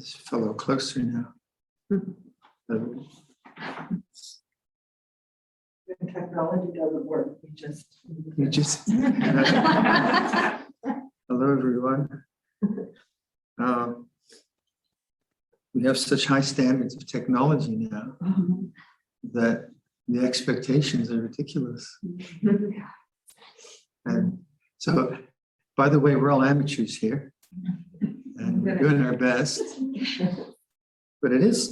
this fellow closer now. When technology doesn't work, You just hello everyone. We have such high standards of technology now that the expectations are ridiculous. And so, by the way, we're all amateurs here, and we're doing our best. But it's.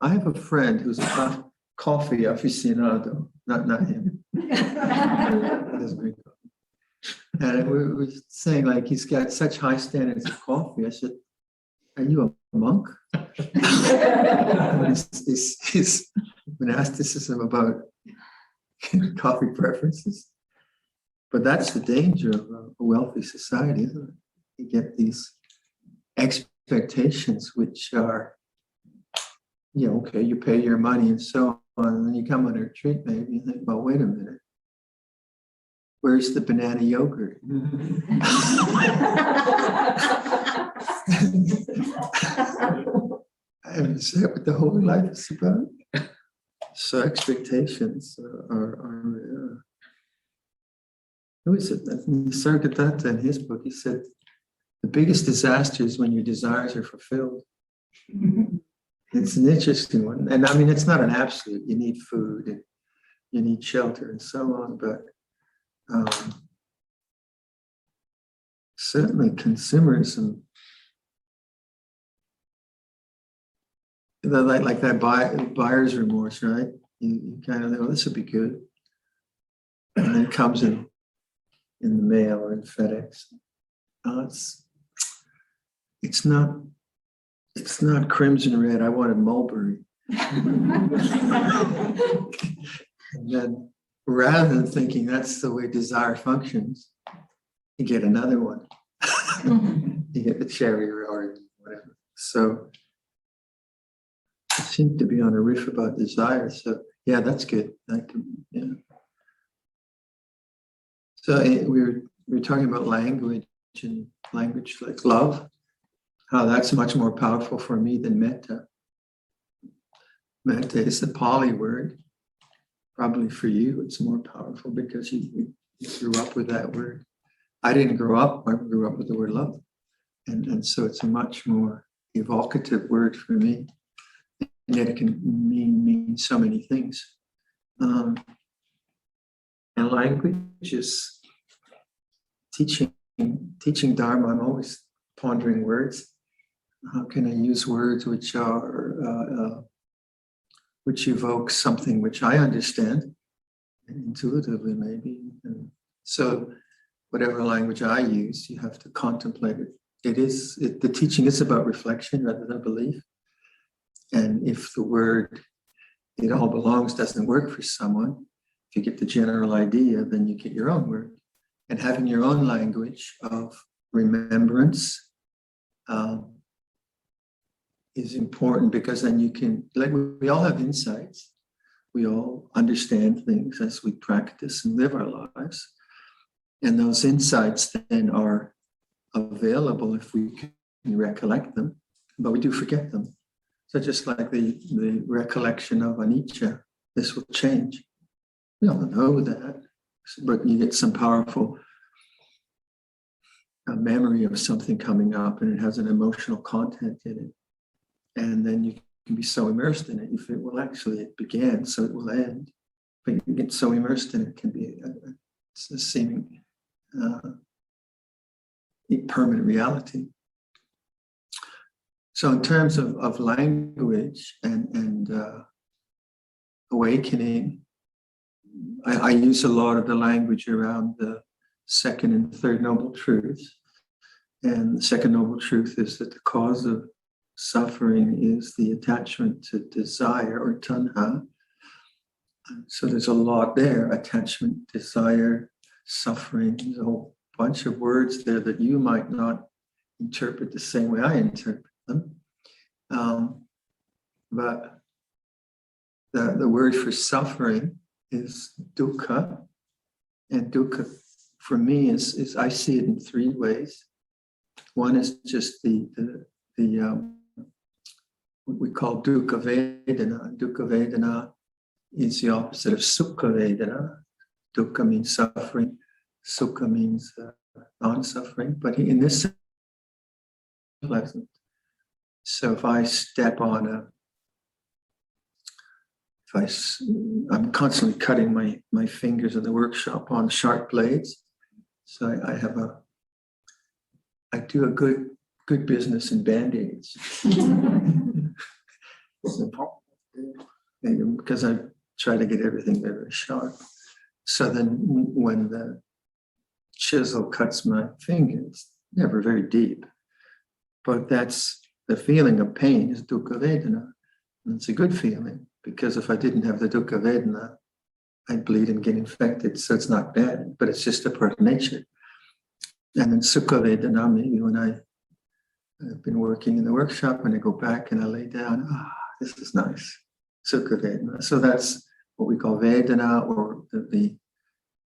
I have a friend who's a coffee aficionado, not him. He doesn't drink coffee. And we were saying, like, he's got such high standards of coffee. I said, "Are you a monk?" His monasticism about coffee preferences. But that's the danger of a wealthy society, isn't it? You get these expectations which are, okay, you pay your money and so on, and then you come on a retreat, maybe you think, well, wait a minute. Where's the banana yogurt? And is that what the whole life is about? So expectations are who is it? Nisargadatta in his book, he said, the biggest disaster is when your desires are fulfilled. It's an interesting one. And I mean, it's not an absolute. You need food and you need shelter and so on, but certainly consumerism, like that buyer's remorse, right? You kind of think, oh, this would be good. And then it comes in the mail or in FedEx. It's not crimson red. I wanted mulberry. And then rather than thinking that's the way desire functions, you get another one. You get the cherry or whatever. So I seem to be on a riff about desire. So yeah, that's good. So we were talking about language and language like love, how that's much more powerful for me than metta. Metta is a Pali word. Probably for you, it's more powerful because you grew up with that word. I didn't grow up, I grew up with the word love. And so it's a much more evocative word for me. And yet it can mean so many things. And language is teaching Dharma. I'm always pondering words. How can I use words which are which evoke something which I understand intuitively, maybe? And so, whatever language I use, you have to contemplate it. The teaching is about reflection rather than belief. And if the word "it all belongs" doesn't work for someone, if you get the general idea, then you get your own word. And having your own language of remembrance is important, because then you can, like, we all have insights. We all understand things as we practice and live our lives. And those insights then are available if we can recollect them, but we do forget them. So just like the recollection of anicca, this will change. We all know that, but you get some powerful memory of something coming up, and it has an emotional content in it. And then you can be so immersed in it, you feel, well, actually it began, so it will end. But you get so immersed in it, it can be a seeming permanent reality. So in terms of language and awakening, I use a lot of the language around the second and third noble truths. And the second noble truth is that the cause of suffering is the attachment to desire, or tanha. So there's a lot there: attachment, desire, suffering. There's a whole bunch of words there that you might not interpret the same way I interpret them. But the word for suffering is dukkha. And dukkha, for me, is I see it in three ways. One is just the what we call Dukkha Vedana. Dukkha Vedana is the opposite of Sukha Vedana. Dukkha means suffering, Sukha means non-suffering, but in this sense, pleasant. So if I step on I'm constantly cutting my fingers in the workshop on sharp blades. So I do a good business in Band-Aids. Because I try to get everything very sharp. So then when the chisel cuts my fingers, never very deep, but that's the feeling of pain is Dukkha Vedana. And it's a good feeling, because if I didn't have the Dukkha Vedana, I'd bleed and get infected. So it's not bad, but it's just a part of nature. And then Sukha Vedana, maybe when I've been working in the workshop, when I go back and I lay down, this is nice. Sukha Vedana. So that's what we call Vedana, or the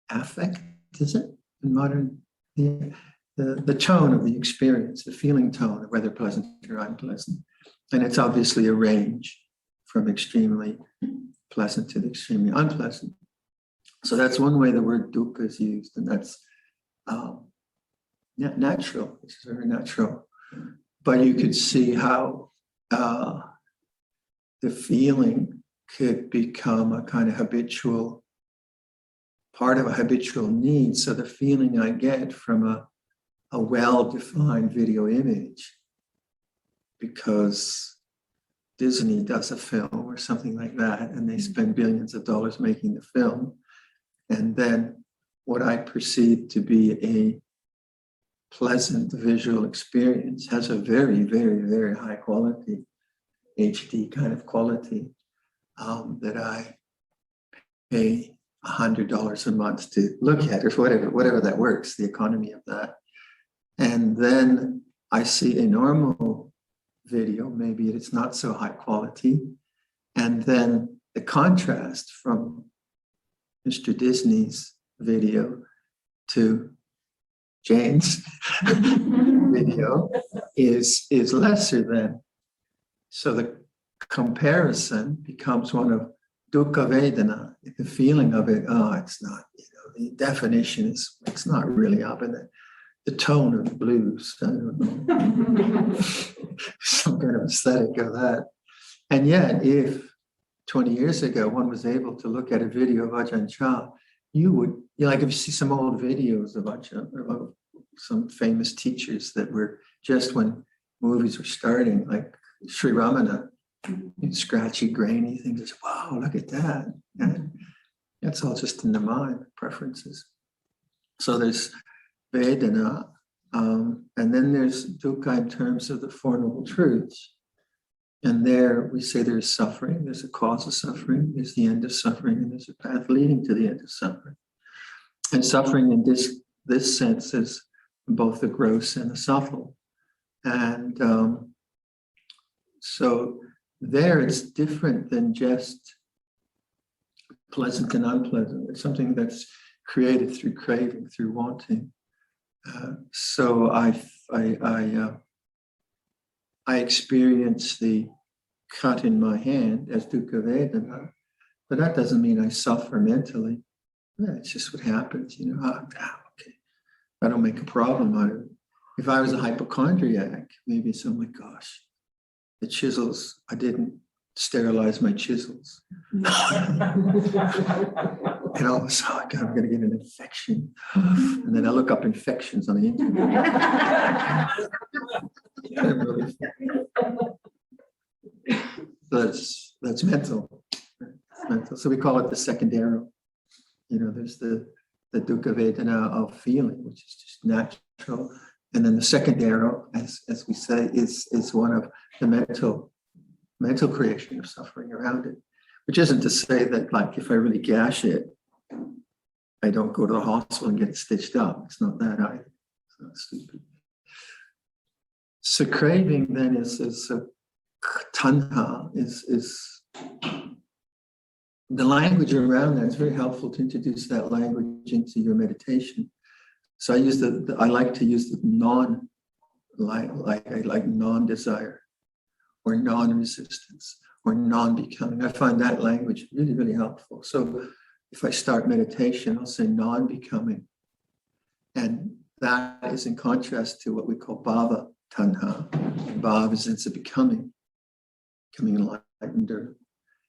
affect, is it? In modern, the tone of the experience, the feeling tone of whether pleasant or unpleasant. And it's obviously a range from extremely pleasant to extremely unpleasant. So that's one way the word dukkha is used, and that's natural. It's very natural. But you could see how the feeling could become a kind of habitual, part of a habitual need. So the feeling I get from a well-defined video image, because Disney does a film or something like that, and they spend billions of dollars making the film. And then what I perceive to be a pleasant visual experience has a very, very, very high quality, HD kind of quality, that I pay $100 a month to look at, or whatever that works, the economy of that. And then I see a normal video, maybe it's not so high quality. And then the contrast from Mr. Disney's video to Jane's video is lesser than. So the comparison becomes one of Dukkha Vedana, the feeling of it, it's not, the definition is, it's not really up in the tone of the blues. I don't know. Some kind of aesthetic of that. And yet, if 20 years ago one was able to look at a video of Ajahn Chah, you would, like if you see some old videos of Ajahn, of some famous teachers that were just when movies were starting, like Sri Ramana, scratchy, grainy things. Wow, look at that. And that's all just in the mind, preferences. So there's Vedana, and then there's Dukkha in terms of the Four Noble Truths. And there we say there's suffering, there's a cause of suffering, there's the end of suffering, and there's a path leading to the end of suffering. And suffering in this sense is both the gross and the subtle. And so there it's different than just pleasant and unpleasant. It's something that's created through craving, through wanting. So I experience the cut in my hand as Dukkha Vedana, but that doesn't mean I suffer mentally. It's just what happens, okay. I don't make a problem out of it. If I was a hypochondriac, maybe it's, oh my gosh, the chisels, I didn't sterilize my chisels. And all of a sudden, I'm going to get an infection. And then I look up infections on the internet. That's mental. It's mental. So we call it the second arrow. There's the Dukkha Vedana of feeling, which is just natural. And then the second arrow, as we say, is one of the mental creation of suffering around it. Which isn't to say that, like, if I really gash it, I don't go to the hospital and get it stitched up. It's not that either. It's not stupid. So craving then is tanha, is the language around that. It's very helpful to introduce that language into your meditation. So I like to use the like non-desire or non-resistance or non-becoming. I find that language really, really helpful. So if I start meditation, I'll say non-becoming. And that is in contrast to what we call bhava tanha. Bhava is sense of becoming enlightened.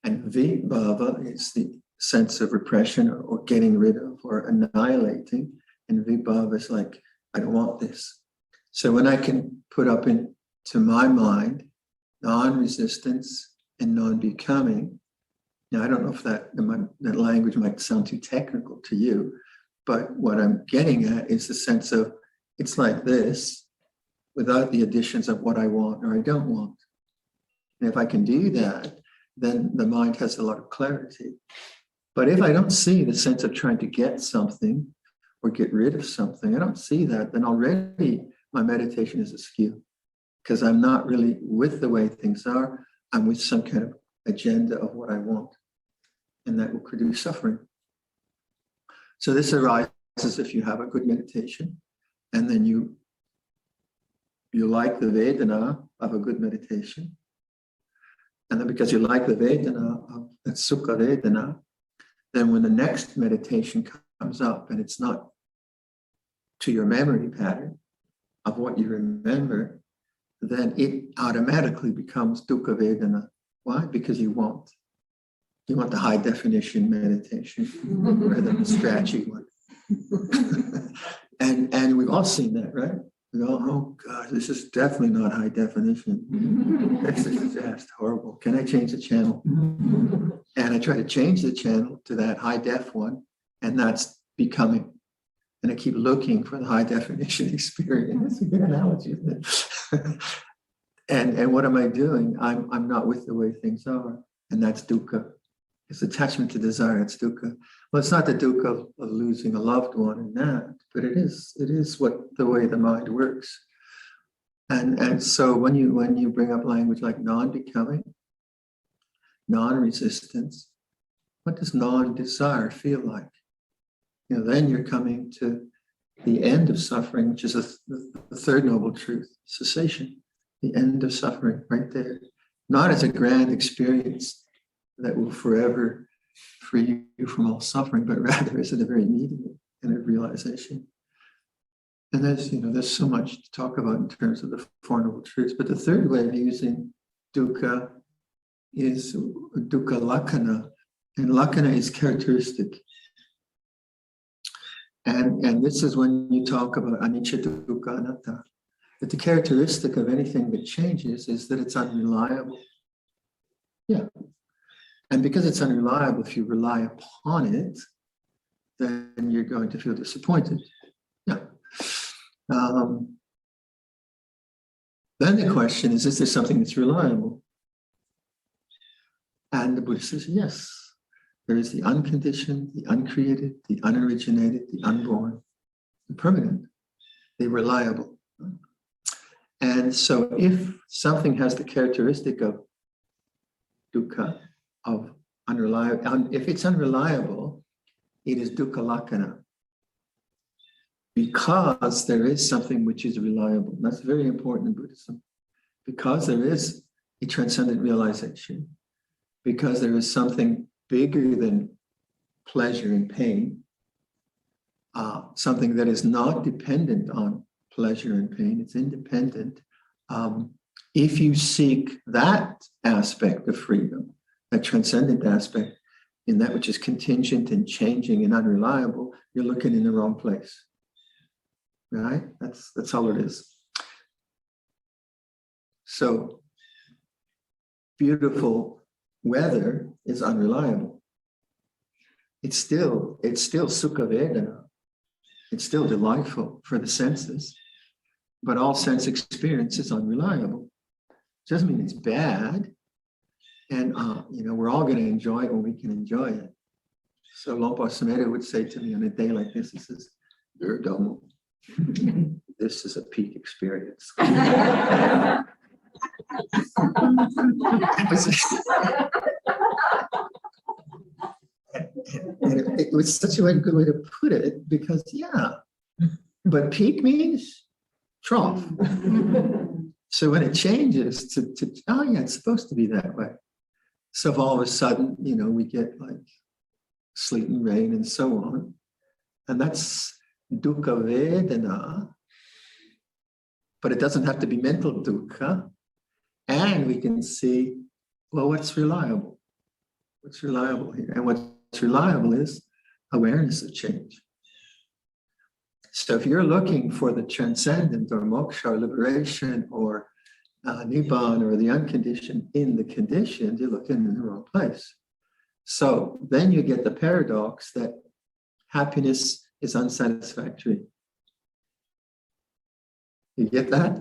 And vibhava is the sense of repression or getting rid of or annihilating. And vibhava is like, I don't want this. So when I can put up into my mind non-resistance and non-becoming, now I don't know if that language might sound too technical to you, but what I'm getting at is the sense of it's like this without the additions of what I want or I don't want. And if I can do that, then the mind has a lot of clarity. But if I don't see the sense of trying to get something or get rid of something, I don't see that, then already my meditation is askew because I'm not really with the way things are. I'm with some kind of agenda of what I want. And that will produce suffering. So this arises if you have a good meditation and then you like the Vedana of a good meditation. And then because you like the Vedana of that Sukha Vedana, then when the next meditation comes up and it's not to your memory pattern of what you remember, then it automatically becomes Dukkha Vedana. Why? Because you want the high definition meditation rather than the scratchy one. and we've all seen that, right? We go, oh God, this is definitely not high definition. This is just horrible. Can I change the channel? And I try to change the channel to that high def one, and that's becoming. And I keep looking for the high definition experience. That's a good analogy, isn't it? And what am I doing? I'm not with the way things are, and that's dukkha. It's attachment to desire. It's dukkha. Well, it's not the dukkha of losing a loved one in that, but it is the way the mind works. And so when you bring up language like non-becoming, non-resistance, what does non-desire feel like? Then you're coming to the end of suffering, which is the third noble truth, cessation, the end of suffering right there. Not as a grand experience that will forever free you from all suffering, but rather as a very immediate kind of realization. And there's so much to talk about in terms of the Four Noble Truths. But the third way of using dukkha is dukkha lakkhana. And lakkhana is characteristic. And this is when you talk about anicca, dukkha, anatta. That the characteristic of anything that changes is that it's unreliable. Yeah. And because it's unreliable, if you rely upon it, then you're going to feel disappointed. Yeah. Then the question is there something that's reliable? And the Buddha says, yes. There is the unconditioned, the uncreated, the unoriginated, the unborn, the permanent, the reliable. And so if something has the characteristic of dukkha, of unreliable, if it's unreliable, it is dukkha lakkhana. Because there is something which is reliable. That's very important in Buddhism. Because there is a transcendent realization. Because there is something bigger than pleasure and pain. Something that is not dependent on pleasure and pain. It's independent. If you seek that aspect of freedom, that transcendent aspect, in that which is contingent and changing and unreliable, you're looking in the wrong place. Right? That's all it is. So beautiful weather is unreliable. It's still sukha vedana. It's still delightful for the senses, but all sense experience is unreliable. It doesn't mean it's bad. And we're all going to enjoy it when we can enjoy it. So Luang Por would say to me on a day like this, he says, Viradhammo, this is a peak experience. It was such a good way to put it, because but peak means trough. So when it changes to, oh yeah, it's supposed to be that way. So if all of a sudden, we get like sleet and rain and so on, and that's dukkha vedana, but it doesn't have to be mental dukkha. And we can see, well, what's reliable? What's reliable here? And what's reliable is awareness of change. So if you're looking for the transcendent or moksha or liberation or nibbana or the unconditioned in the conditioned, you're looking in the wrong place. So then you get the paradox that happiness is unsatisfactory. You get that?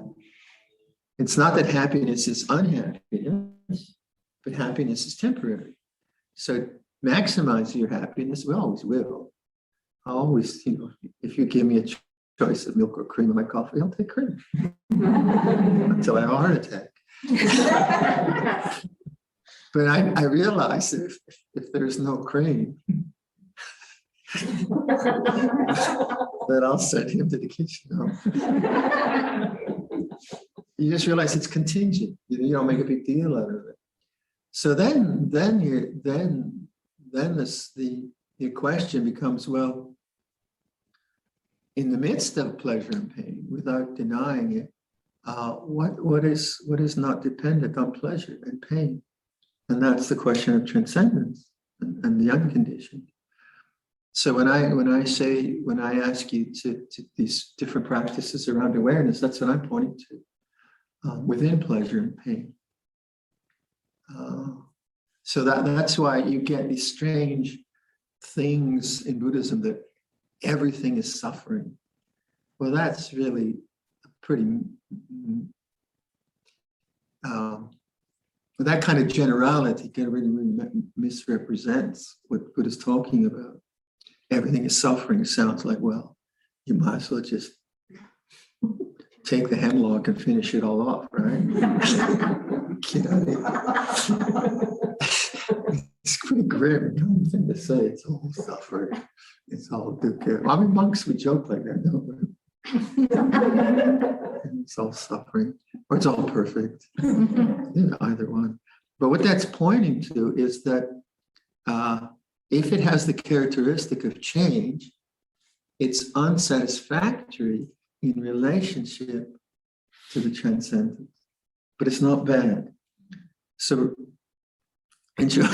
It's not that happiness is unhappiness, but happiness is temporary. So maximize your happiness. We always will. I always, if you give me a choice of milk or cream in my coffee, I'll take cream until I have a heart attack. But I realize if there's no cream, then I'll send him to the kitchen. You just realize it's contingent. You don't make a big deal out of it. So then the question becomes, well, in the midst of pleasure and pain, without denying it, what is not dependent on pleasure and pain? And that's the question of transcendence and the unconditioned. So when I ask you to these different practices around awareness, that's what I'm pointing to, within pleasure and pain. So that's why you get these strange things in Buddhism that everything is suffering. Well, that's really a pretty that kind of generality really misrepresents what Buddha's talking about. Everything is suffering. It sounds like, well, you might as well just take the hemlock and finish it all off, right? It's pretty grim kind of thing to say. It's all suffering. It's all dukkha. I mean, monks would joke like that, don't they? It's all suffering, or it's all perfect. Either one. But what that's pointing to is that if it has the characteristic of change, it's unsatisfactory in relationship to the transcendent. But it's not bad. So enjoy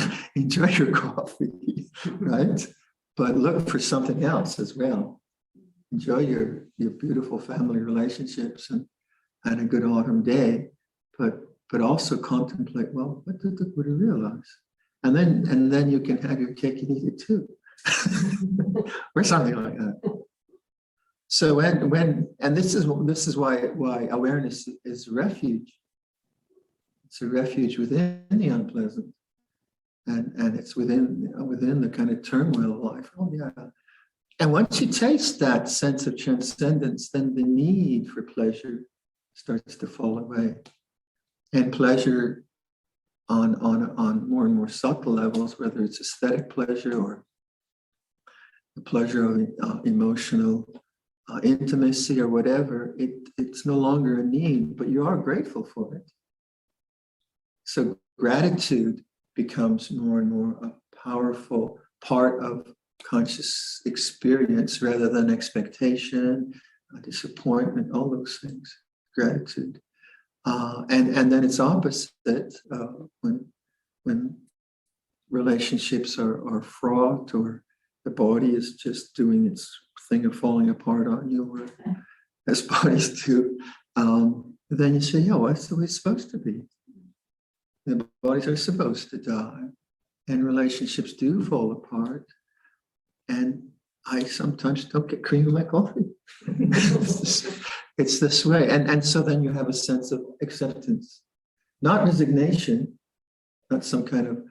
your coffee, right? But look for something else as well. Enjoy your beautiful family relationships and a good autumn day, but also contemplate, well, what did the Buddha realize? And then you can have your cake and eat it too. Or something like that. So and this is why awareness is refuge. It's a refuge within the unpleasant. And it's within the kind of turmoil of life. Oh yeah. And once you taste that sense of transcendence, then the need for pleasure starts to fall away. And pleasure on more and more subtle levels, whether it's aesthetic pleasure or the pleasure of emotional intimacy or whatever, it's no longer a need, but you are grateful for it. So gratitude becomes more and more a powerful part of conscious experience rather than expectation, disappointment, all those things, gratitude. And then it's opposite when relationships are fraught or the body is just doing its thing of falling apart on you, or as bodies do, then you say, yeah, well, that's the way it's supposed to be. The bodies are supposed to die, and relationships do fall apart. And I sometimes don't get cream in my coffee. It's this way. And so then you have a sense of acceptance, not resignation, not some kind of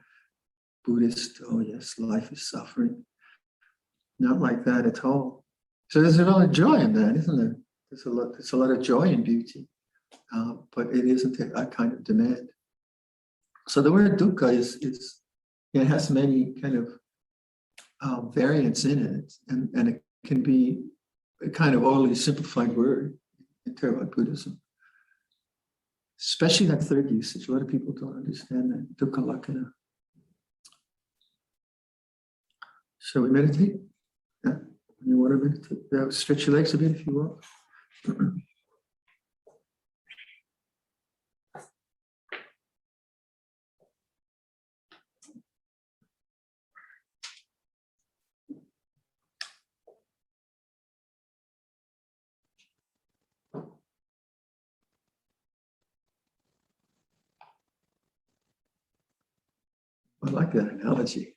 Buddhist, oh yes, life is suffering. Not like that at all. So there's a lot of joy in that, isn't there? There's a lot of joy in beauty, but it isn't a kind of demand. So the word dukkha it has many kind of variants in it, and it can be a kind of overly simplified word. in Theravada Buddhism. Especially that third usage. A lot of people don't understand that. Dukkha lakkhana. Shall we meditate? Yeah. You want to meditate? Yeah, stretch your legs a bit if you want. I like that analogy.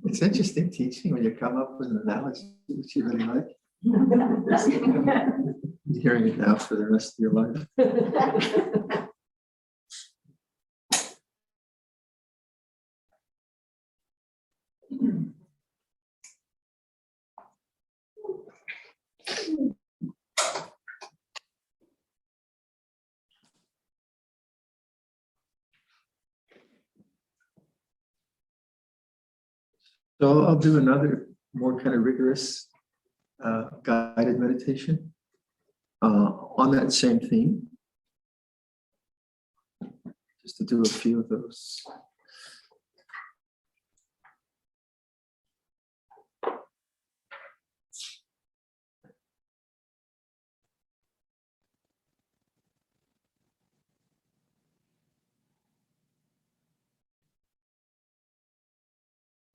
It's interesting teaching when you come up with an analogy which you really like. You're hearing it now for the rest of your life. So I'll do another more kind of rigorous guided meditation on that same theme. Just to do a few of those.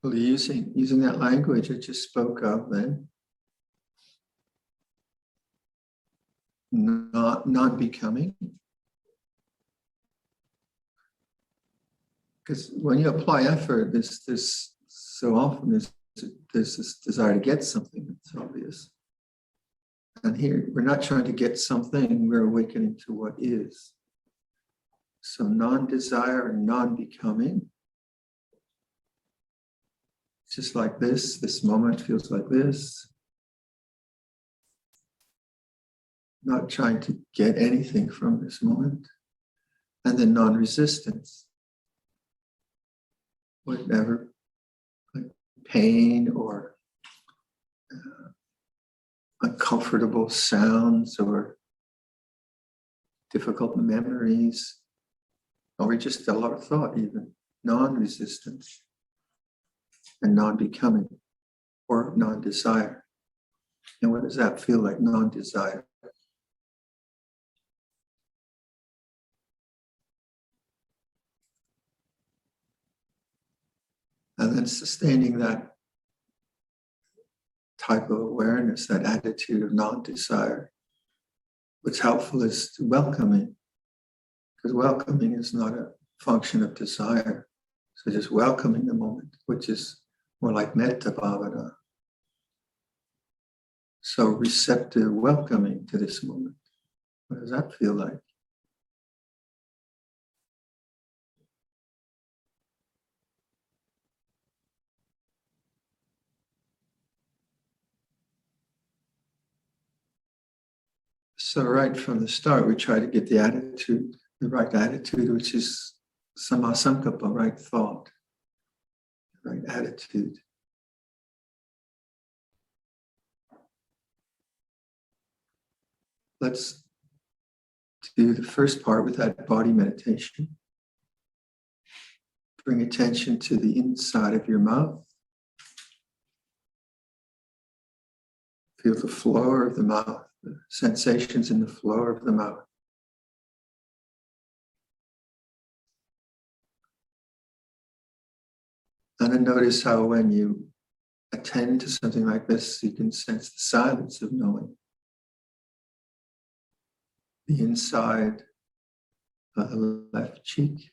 Well, using that language I just spoke of then, not becoming. Because when you apply effort, there's so often there's this desire to get something that's obvious. And here we're not trying to get something, we're awakening to what is. So non-desire and non-becoming. It's just like this moment feels like this. Not trying to get anything from this moment. And then non-resistance. Whatever, like pain or uncomfortable sounds or difficult memories, or just a lot of thought even, non-resistance and non-becoming or non-desire. And what does that feel like, non-desire? And then sustaining that type of awareness, that attitude of non-desire. What's helpful is welcoming, because welcoming is not a function of desire. So just welcoming the moment, which is more like metta bhavana. So receptive, welcoming to this moment. What does that feel like? So right from the start, we try to get the attitude, the right attitude, which is sammasankappa, right thought, right attitude. Let's do the first part with that body meditation. Bring attention to the inside of your mouth. Feel the floor of the mouth, the sensations in the floor of the mouth. And then notice how when you attend to something like this, you can sense the silence of knowing. The inside of the left cheek,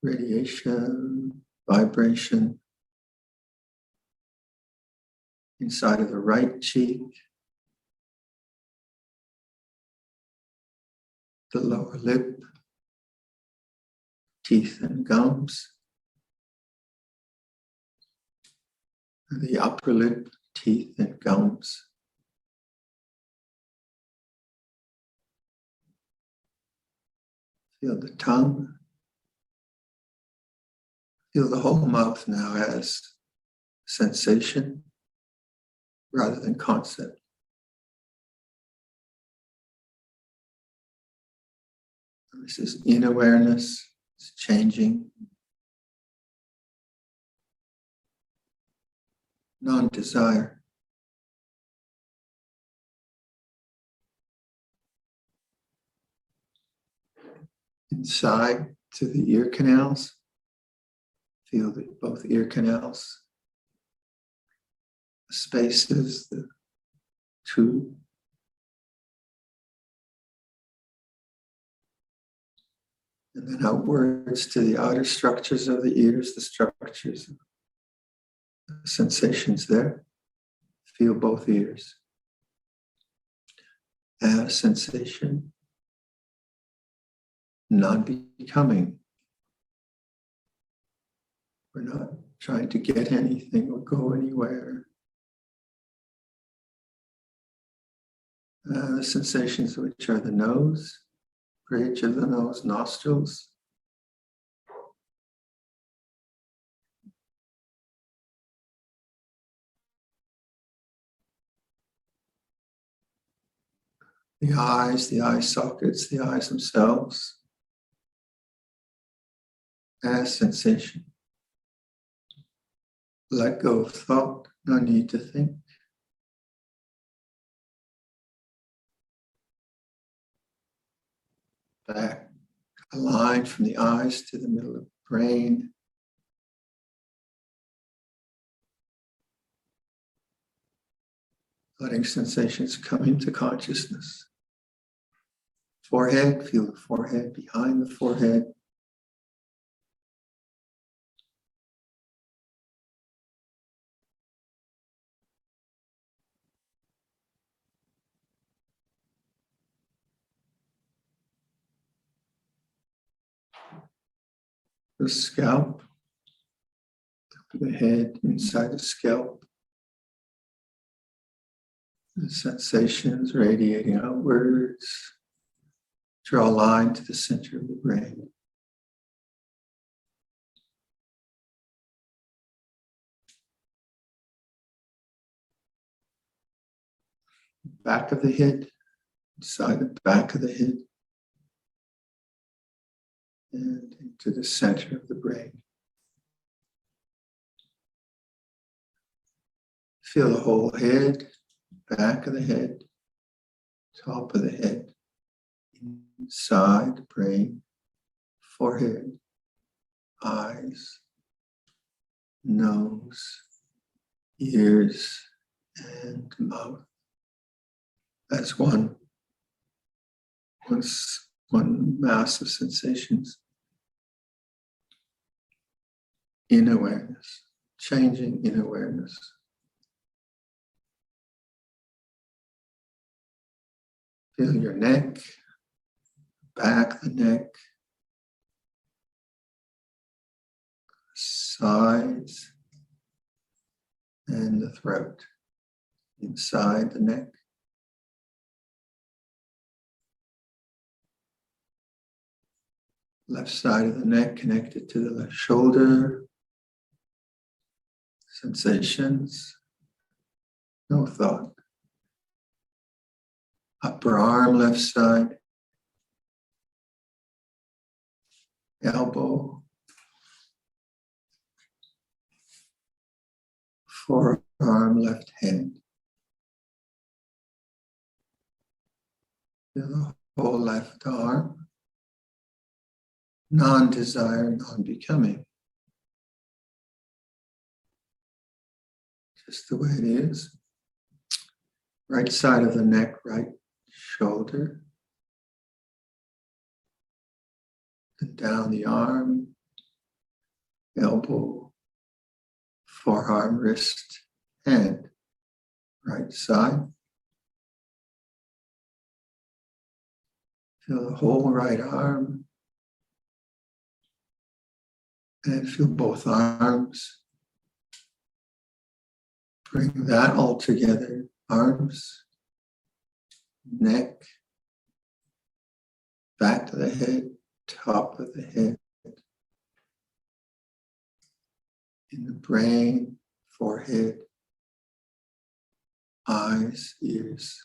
radiation, vibration. Inside of the right cheek, the lower lip, teeth and gums, and the upper lip, teeth and gums. Feel the tongue. Feel the whole mouth now as sensation rather than concept. This is in awareness, it's changing. Non-desire. Inside to the ear canals. Feel that both ear canals, the spaces, the tube. And then outwards to the outer structures of the ears, the structures, the sensations there. Feel both ears. As sensation, non-becoming. We're not trying to get anything or go anywhere. The sensations, which are the nose, bridge of the nose, nostrils. The eye sockets, the eyes themselves. As sensation. Let go of thought, no need to think. Back, a line from the eyes to the middle of the brain. Letting sensations come into consciousness. Forehead, feel the forehead, behind the forehead. The scalp, the head, inside the scalp. The sensations radiating outwards. Draw a line to the center of the brain. Back of the head, inside the back of the head. And into the center of the brain. Feel the whole head, back of the head, top of the head, inside the brain, forehead, eyes, nose, ears, and mouth as one mass of sensations. In awareness, changing in awareness. Feel your neck, back of the neck, sides, and the throat, inside the neck. Left side of the neck connected to the left shoulder. Sensations, no thought. Upper arm, left side. Elbow. Forearm, left hand. The whole left arm. Non-desire, non-becoming. Just the way it is. Right side of the neck, right shoulder. And down the arm, elbow, forearm, wrist, hand. Right side. Feel the whole right arm. And feel both arms. Bring that all together. Arms, neck, back of the head, top of the head. In the brain, forehead, eyes, ears.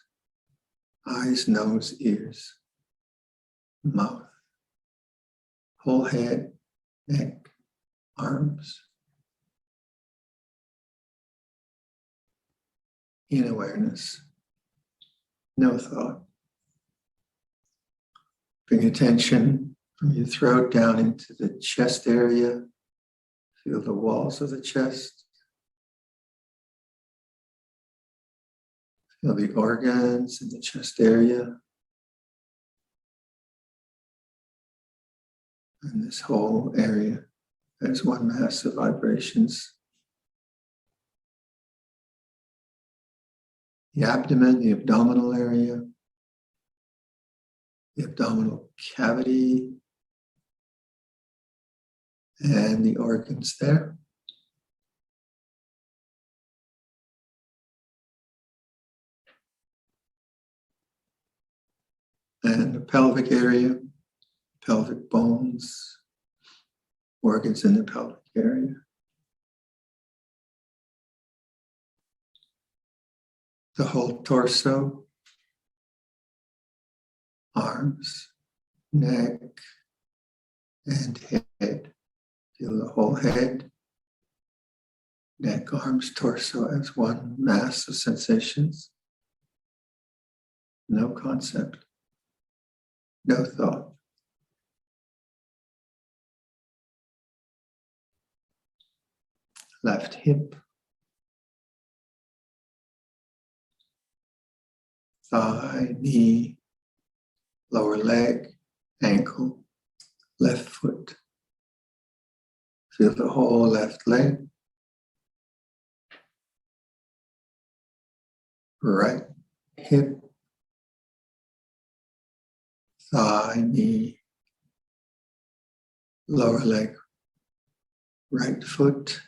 Eyes, nose, ears, mouth. whole head, neck, arms, in awareness, no thought. Bring attention from your throat down into the chest area. Feel the walls of the chest. Feel the organs in the chest area. And this whole area as one mass of vibrations. The abdomen, the abdominal area, the abdominal cavity, and the organs there. And the pelvic area, pelvic bones, organs in the pelvic area. The whole torso, arms, neck, and head. Feel the whole head, neck, arms, torso as one mass of sensations. No concept, no thought. Left hip, thigh, knee, lower leg, ankle, left foot. Feel the whole left leg, right hip, thigh, knee, lower leg, right foot,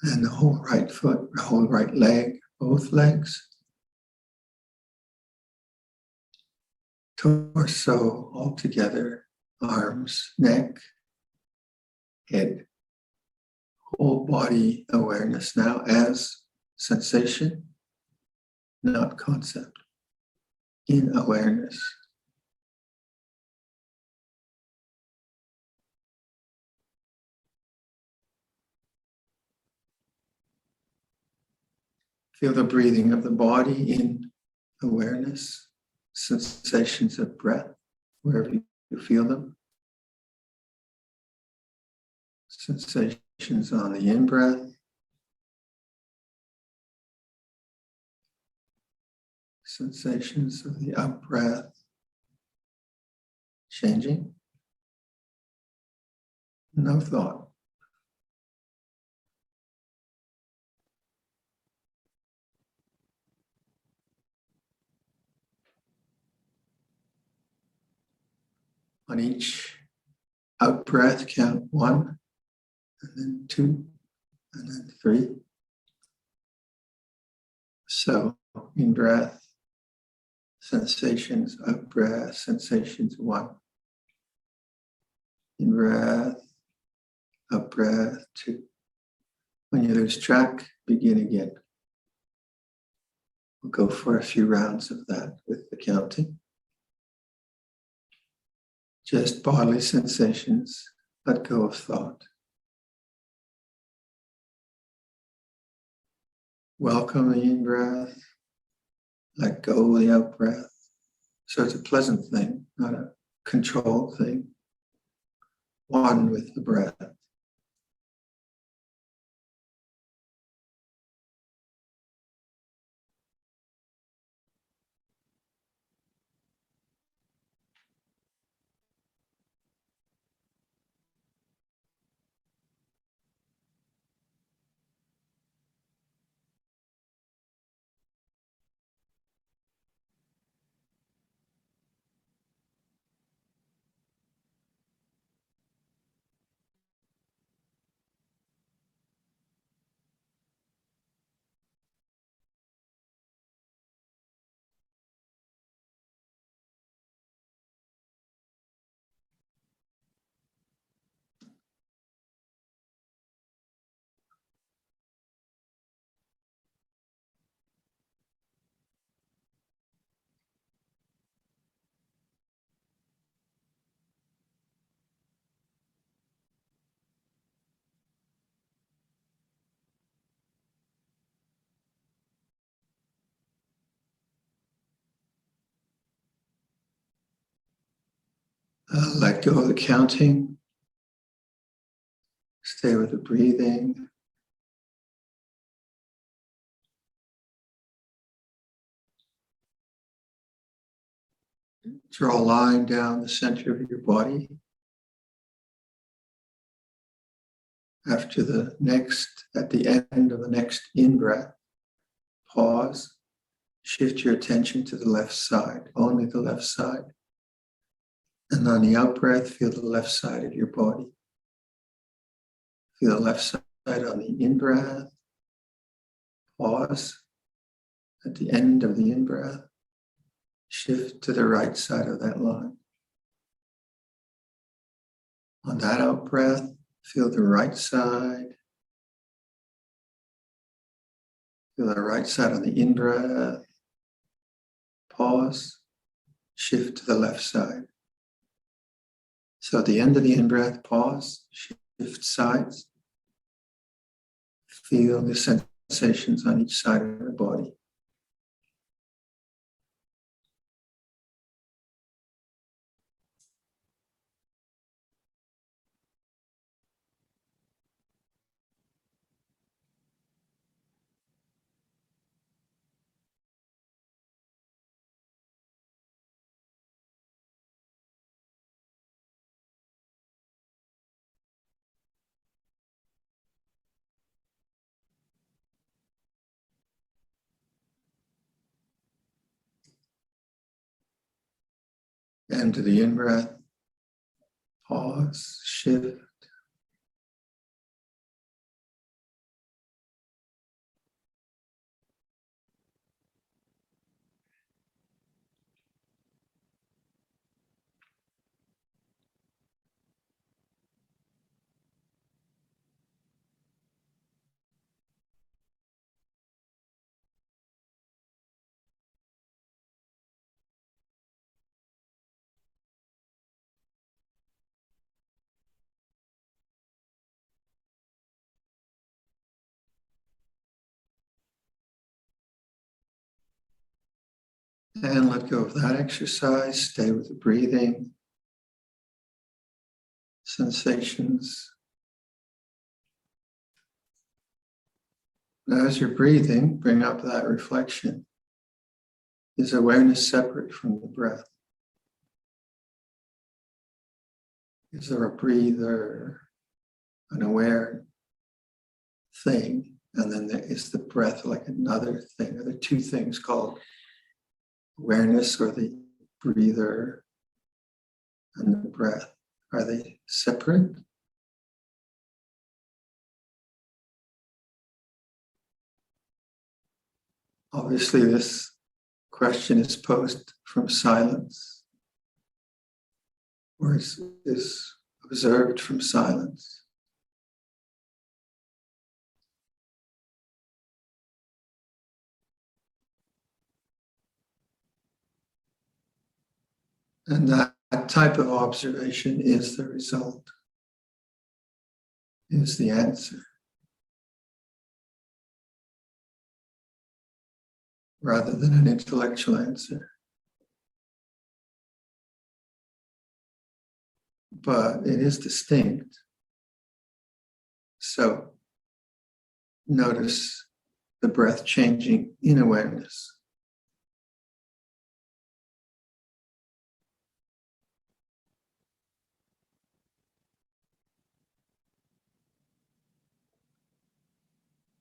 and the whole right foot, the whole right leg, both legs. Torso all together, arms, neck, head, whole body awareness now as sensation, not concept, in awareness. Feel the breathing of the body in awareness, sensations of breath, wherever you feel them. Sensations on the in-breath. Sensations of the out-breath. Changing. No thought. On each out-breath, count 1, and then 2, and then 3. So, in-breath, sensations, out-breath, sensations 1. In-breath, out-breath 2. When you lose track, begin again. We'll go for a few rounds of that with the counting. Just bodily sensations, let go of thought. Welcome the in-breath, let go of the out-breath. So it's a pleasant thing, not a controlled thing. One with the breath. Let go of the counting. Stay with the breathing. Draw a line down the center of your body. At the end of the next in-breath, pause. Shift your attention to the left side, only the left side. And on the out-breath, feel the left side of your body. Feel the left side on the in-breath. Pause. At the end of the in-breath, shift to the right side of that line. On that out-breath, feel the right side. Feel the right side on the in-breath. Pause. Shift to the left side. So at the end of the in-breath, pause. Shift sides. Feel the sensations on each side of the body. End of the in-breath, pause, shift. And let go of that exercise. Stay with the breathing, sensations. Now, as you're breathing, bring up that reflection. Is awareness separate from the breath? Is there a breather, an aware thing? And then there is the breath like another thing. Are there two things called awareness or the breather and the breath? Are they separate? Obviously, this question is posed from silence, or is observed from silence. And that type of observation is the result, is the answer, rather than an intellectual answer. But it is distinct. So notice the breath changing in awareness.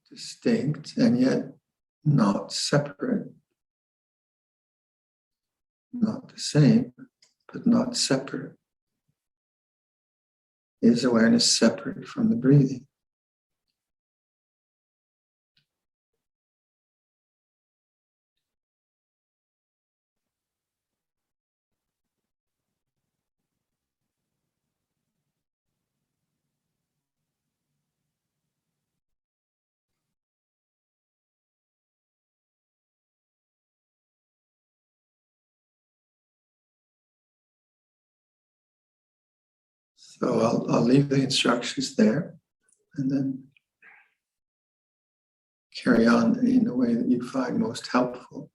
Distinct and yet not separate. Not the same, but not separate. Is awareness separate from the breathing? So I'll leave the instructions there and then carry on in a way that you find most helpful.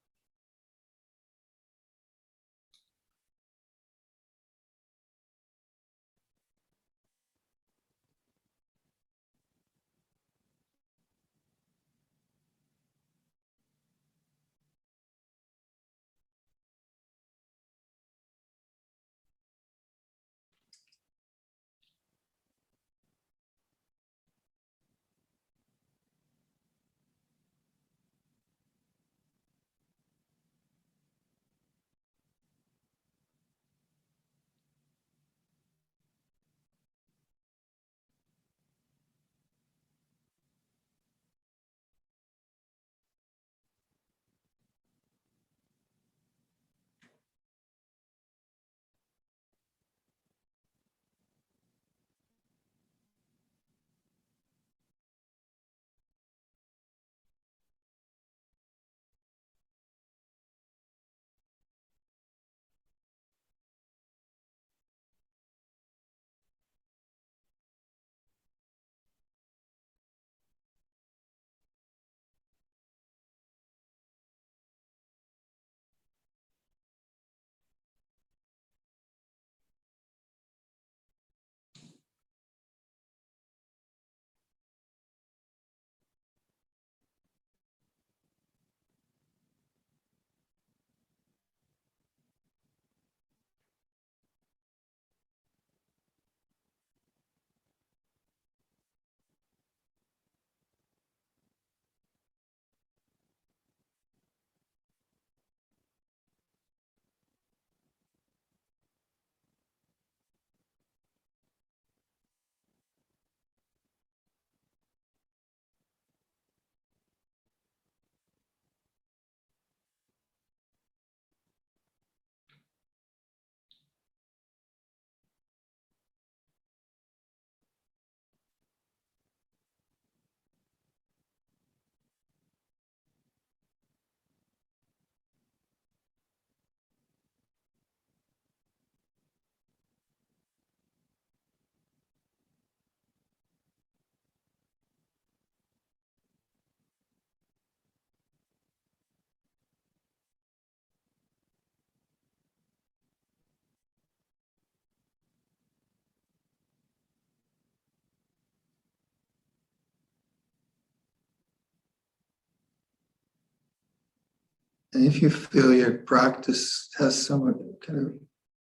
And if you feel your practice has somewhat kind of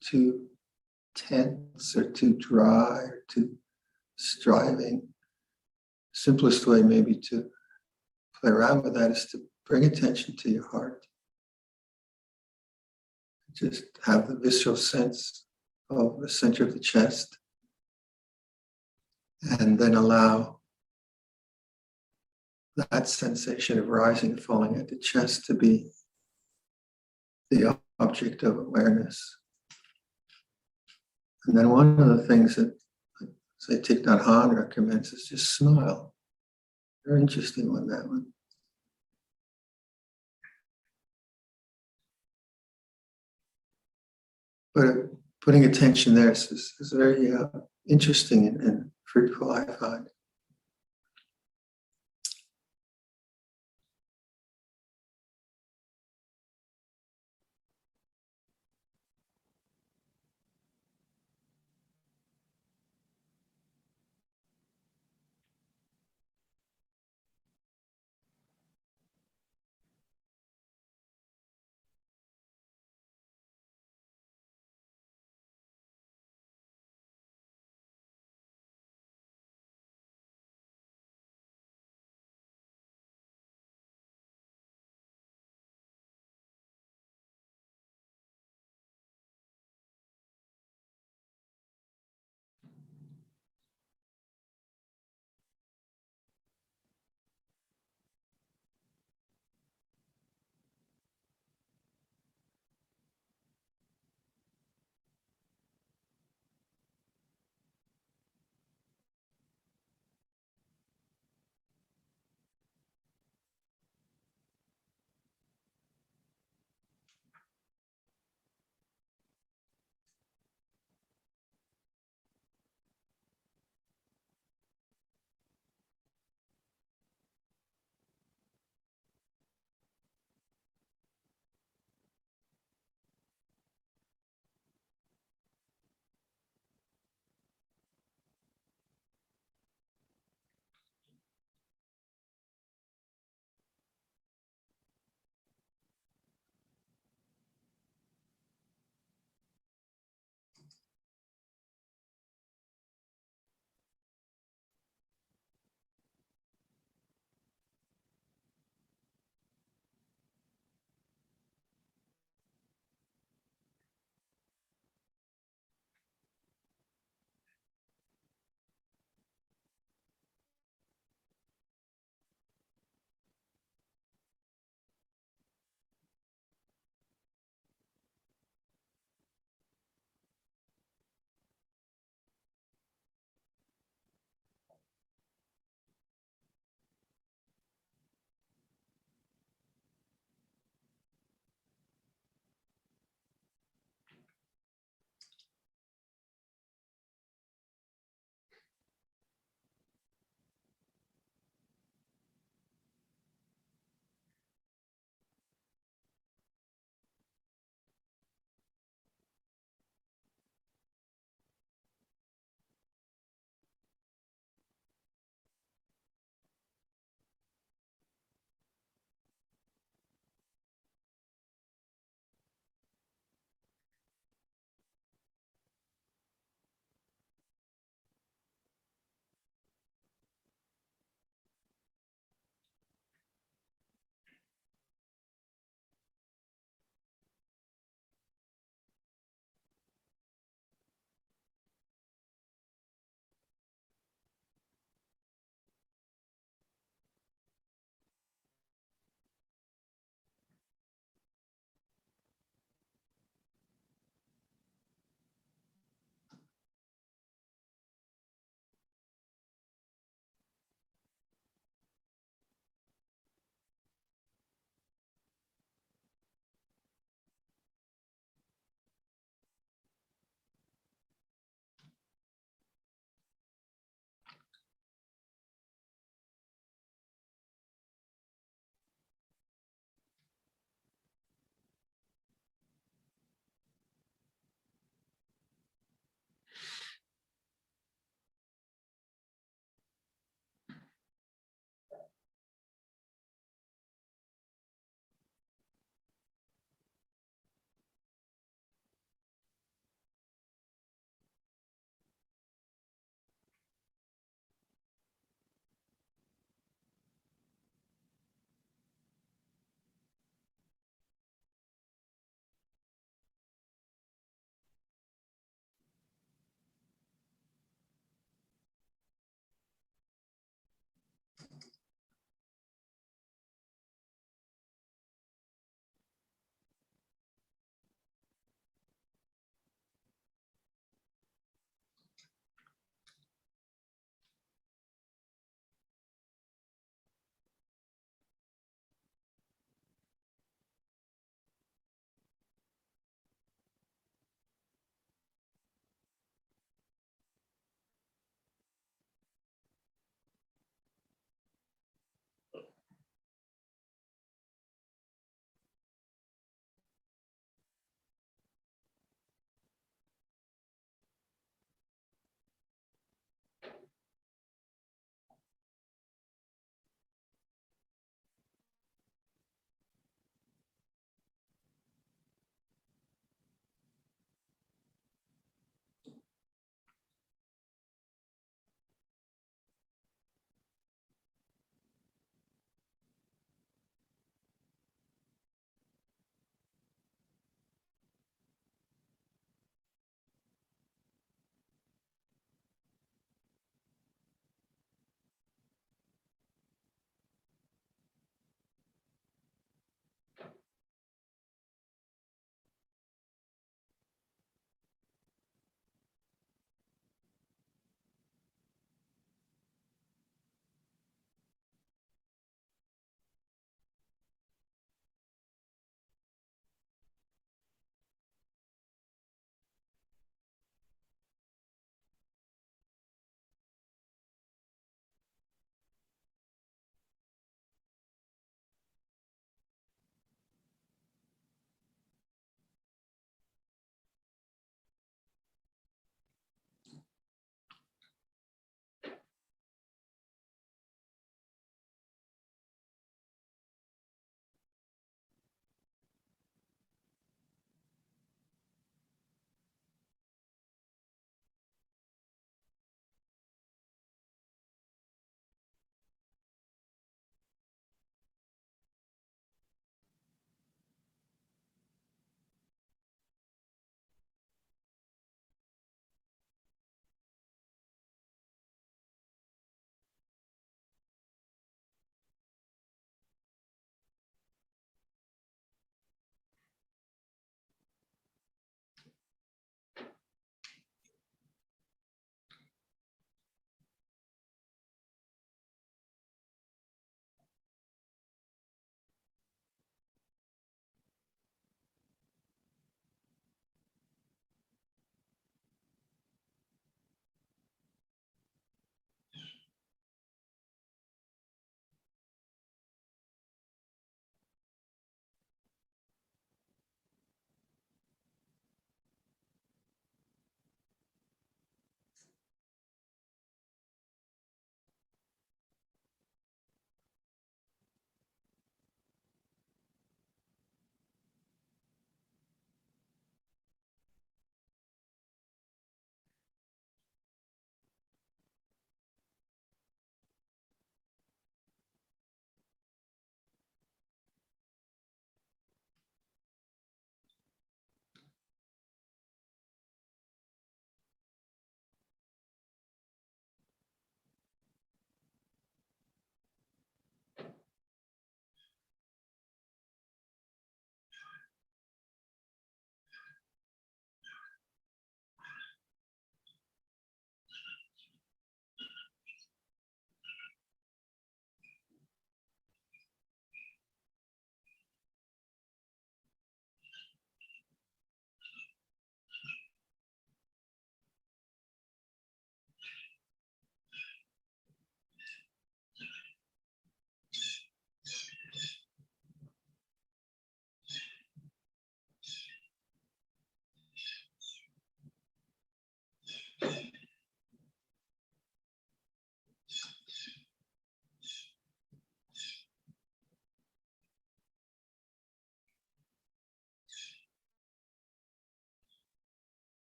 too tense or too dry or too striving, simplest way maybe to play around with that is to bring attention to your heart. Just have the visceral sense of the center of the chest, and then allow that sensation of rising and falling at the chest to be the object of awareness. And then one of the things that, say, Thich Nhat Hanh recommends is just smile. Very interesting one, that one. But putting attention there is very interesting and fruitful, I find.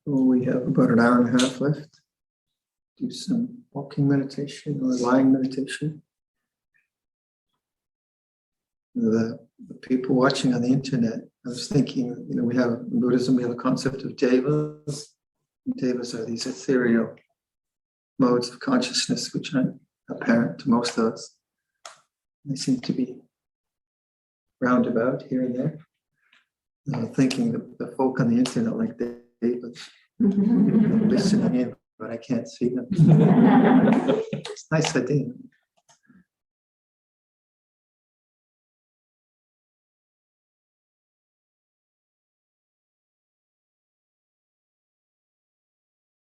Well, we have about an hour and a half left. Do some walking meditation or lying meditation. The people watching on the internet, I was thinking, we have in Buddhism, we have a concept of devas. Devas are these ethereal modes of consciousness which aren't apparent to most of us. They seem to be roundabout here and there. Thinking that the folk on the internet like devas listening in, but I can't see them. It's a nice idea.